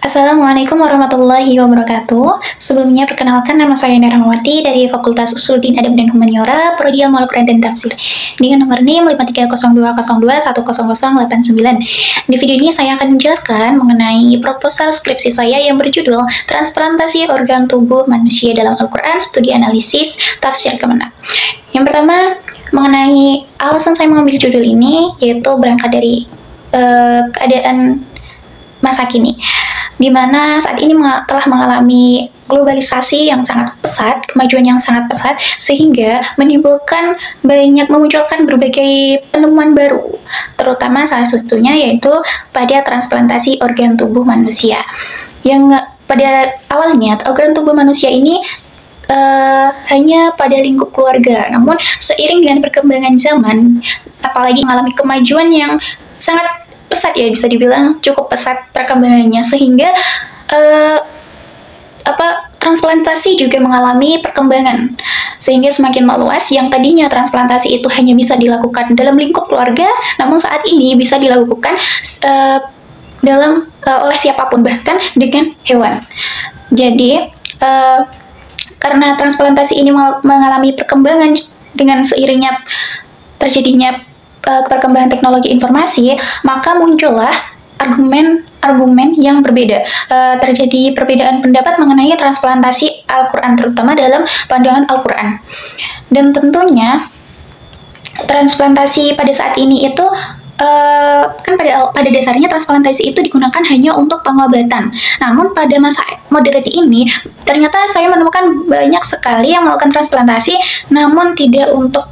Assalamualaikum warahmatullahi wabarakatuh. Sebelumnya perkenalkan, nama saya Naramawati dari Fakultas Usuluddin Adab dan Humaniora, Prodi Ilmu Al-Quran dan Tafsir, dengan nomor NIM 53020210089. Di video ini saya akan menjelaskan mengenai proposal skripsi saya yang berjudul Transplantasi Organ Tubuh Manusia dalam Al-Quran, Studi Analisis Tafsir Kemenak. Yang pertama, mengenai alasan saya mengambil judul ini, yaitu berangkat dari keadaan masa kini, di mana saat ini telah mengalami globalisasi yang sangat pesat, kemajuan yang sangat pesat, sehingga memunculkan berbagai penemuan baru, terutama salah satunya yaitu pada transplantasi organ tubuh manusia. Yang pada awalnya organ tubuh manusia ini hanya pada lingkup keluarga, namun seiring dengan perkembangan zaman, apalagi mengalami kemajuan yang sangat pesat, ya bisa dibilang cukup pesat perkembangannya, sehingga transplantasi juga mengalami perkembangan, sehingga semakin meluas. Yang tadinya transplantasi itu hanya bisa dilakukan dalam lingkup keluarga, namun saat ini bisa dilakukan oleh siapapun, bahkan dengan hewan. Jadi karena transplantasi ini mengalami perkembangan dengan seiringnya terjadinya perkembangan teknologi informasi, maka muncullah argumen yang berbeda. Terjadi perbedaan pendapat mengenai transplantasi Al-Quran, terutama dalam pandangan Al-Quran. Dan tentunya transplantasi pada saat ini itu kan pada dasarnya transplantasi itu digunakan hanya untuk pengobatan. Namun pada masa modern ini ternyata saya menemukan banyak sekali yang melakukan transplantasi, namun tidak untuk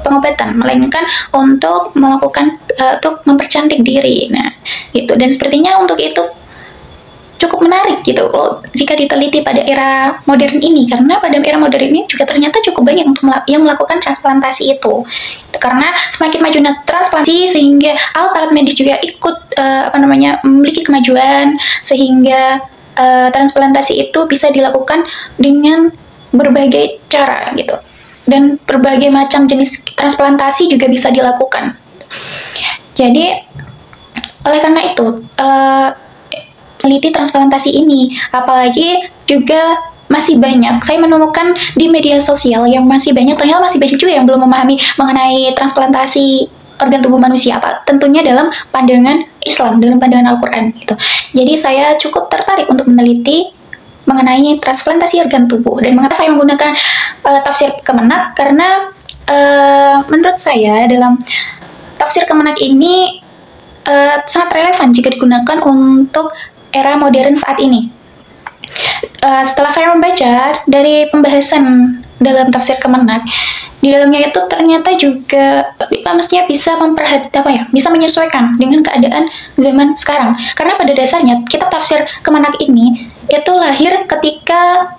pengobatan, melainkan untuk untuk mempercantik diri. Nah, gitu. Dan sepertinya untuk itu cukup menarik gitu jika diteliti pada era modern ini, karena pada era modern ini juga ternyata cukup banyak yang melakukan transplantasi itu. Karena semakin majunya transplantasi, sehingga alat-alat medis juga ikut memiliki kemajuan, sehingga transplantasi itu bisa dilakukan dengan berbagai cara gitu. Dan berbagai macam jenis transplantasi juga bisa dilakukan. Jadi, oleh karena itu, meneliti transplantasi ini, apalagi juga masih banyak, saya menemukan di media sosial yang masih banyak juga yang belum memahami mengenai transplantasi organ tubuh manusia, tentunya dalam pandangan Islam, dalam pandangan Al-Quran gitu. Jadi saya cukup tertarik untuk meneliti mengenai transplantasi organ tubuh. Dan mengapa saya menggunakan tafsir Kemenak? Karena menurut saya dalam tafsir Kemenak ini sangat relevan jika digunakan untuk era modern saat ini. Setelah saya membaca dari pembahasan dalam tafsir Kemenak, di dalamnya itu ternyata juga mestinya bisa menyesuaikan dengan keadaan zaman sekarang. Karena pada dasarnya kitab tafsir Kemenak ini itu lahir ketika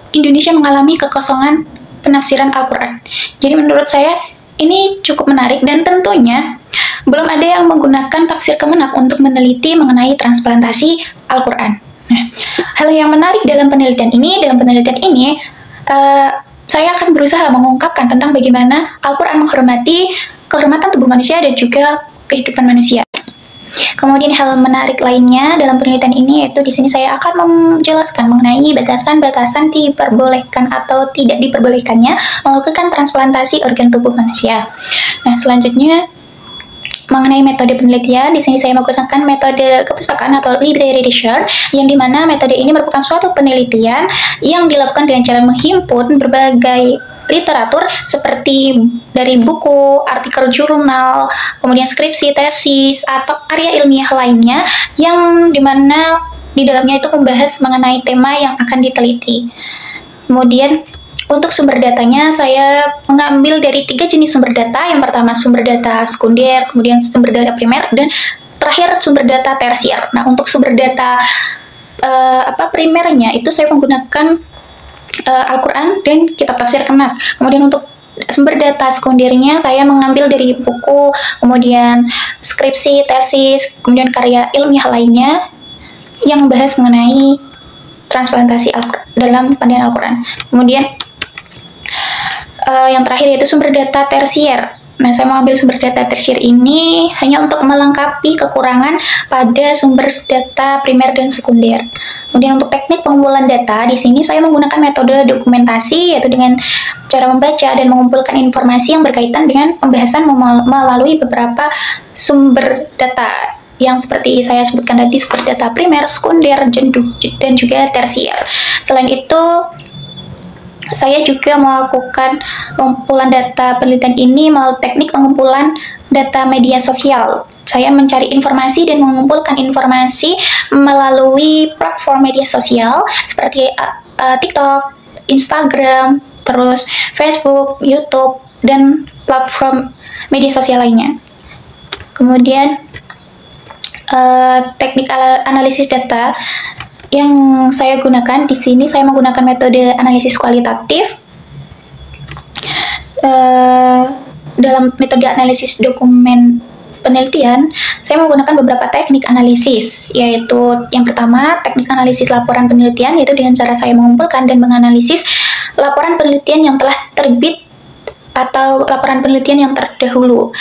Indonesia mengalami kekosongan penafsiran Al-Quran. Jadi menurut saya ini cukup menarik, dan tentunya belum ada yang menggunakan tafsir Kemenak untuk meneliti mengenai transplantasi Al-Quran. Nah, hal yang menarik dalam penelitian ini, saya akan berusaha mengungkapkan tentang bagaimana Al-Quran menghormati kehormatan tubuh manusia dan juga kehidupan manusia. Kemudian hal menarik lainnya dalam penelitian ini yaitu di sini saya akan menjelaskan mengenai batasan-batasan diperbolehkan atau tidak diperbolehkannya melakukan transplantasi organ tubuh manusia. Nah, selanjutnya mengenai metode penelitian, di sini saya menggunakan metode kepustakaan atau library research, yang dimana metode ini merupakan suatu penelitian yang dilakukan dengan cara menghimpun berbagai literatur seperti dari buku, artikel jurnal, kemudian skripsi, tesis, atau karya ilmiah lainnya yang dimana di dalamnya itu membahas mengenai tema yang akan diteliti. Kemudian untuk sumber datanya, saya mengambil dari 3 jenis sumber data. Yang pertama sumber data sekunder, kemudian sumber data primer, dan terakhir sumber data tersier. Nah, untuk sumber data primernya itu saya menggunakan Al-Quran dan kitab tafsir Kemenak. Kemudian untuk sumber data sekundernya saya mengambil dari buku, kemudian skripsi, tesis, kemudian karya ilmiah lainnya yang membahas mengenai transplantasi dalam pandangan Al-Quran. Kemudian yang terakhir yaitu sumber data tersier. Nah, saya mengambil sumber data tersier ini hanya untuk melengkapi kekurangan pada sumber data primer dan sekunder. Kemudian untuk teknik pengumpulan data, di sini saya menggunakan metode dokumentasi, yaitu dengan cara membaca dan mengumpulkan informasi yang berkaitan dengan pembahasan melalui beberapa sumber data yang seperti saya sebutkan tadi, seperti data primer, sekunder, dan juga tersier. Selain itu, saya juga melakukan pengumpulan data penelitian ini melalui teknik pengumpulan data media sosial. Saya mencari informasi dan mengumpulkan informasi melalui platform media sosial seperti TikTok, Instagram, terus Facebook, YouTube, dan platform media sosial lainnya. Kemudian teknik analisis data yang saya gunakan di sini, saya menggunakan metode analisis kualitatif. Dalam metode analisis dokumen penelitian, saya menggunakan beberapa teknik analisis, yaitu yang pertama, teknik analisis laporan penelitian, yaitu dengan cara saya mengumpulkan dan menganalisis laporan penelitian yang telah terbit atau laporan penelitian yang terdahulu,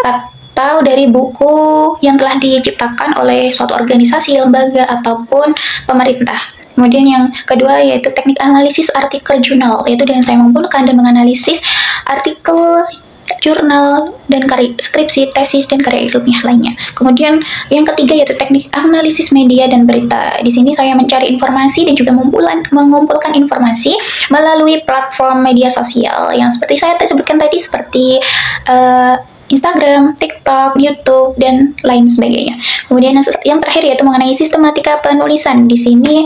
atau dari buku yang telah diciptakan oleh suatu organisasi, lembaga, ataupun pemerintah. Kemudian yang kedua yaitu teknik analisis artikel jurnal, yaitu dengan saya mengumpulkan dan menganalisis artikel jurnal dan karya skripsi, tesis, dan karya ilmiah lainnya. Kemudian yang ketiga yaitu teknik analisis media dan berita. Di sini saya mencari informasi dan juga mengumpulkan informasi melalui platform media sosial yang seperti saya sebutkan tadi, seperti Instagram, TikTok, YouTube, dan lain sebagainya. Kemudian yang terakhir yaitu mengenai sistematika penulisan. Di sini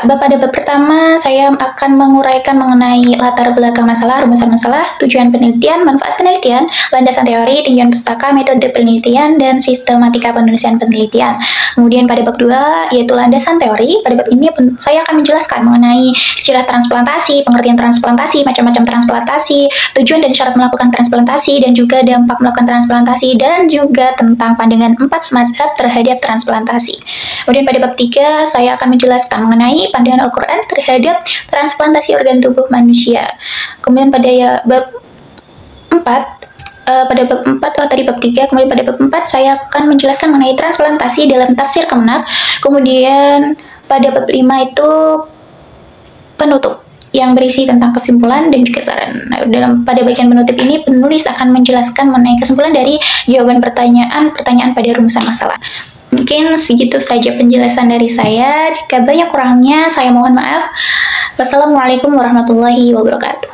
pada bab pertama saya akan menguraikan mengenai latar belakang masalah, rumusan masalah, tujuan penelitian, manfaat penelitian, landasan teori, tinjauan pustaka, metode penelitian, dan sistematika penulisan penelitian. Kemudian pada bab 2 yaitu landasan teori. Pada bab ini saya akan menjelaskan mengenai istilah transplantasi, pengertian transplantasi, macam-macam transplantasi, tujuan dan syarat melakukan transplantasi, dan juga dampak melakukan transplantasi, dan juga tentang pandangan 4 mazhab terhadap transplantasi. Kemudian pada bab 3 saya akan menjelaskan mengenai pandangan Al-Quran terhadap transplantasi organ tubuh manusia. Kemudian pada bab 4, tadi bab 3, kemudian pada bab 4 saya akan menjelaskan mengenai transplantasi dalam tafsir Kemenak. Kemudian pada bab 5 itu penutup yang berisi tentang kesimpulan dan juga saran. Nah, pada bagian penutup ini penulis akan menjelaskan mengenai kesimpulan dari jawaban pertanyaan pada rumusan masalah. Mungkin segitu saja penjelasan dari saya. Jika banyak kurangnya, saya mohon maaf. Wassalamualaikum warahmatullahi wabarakatuh.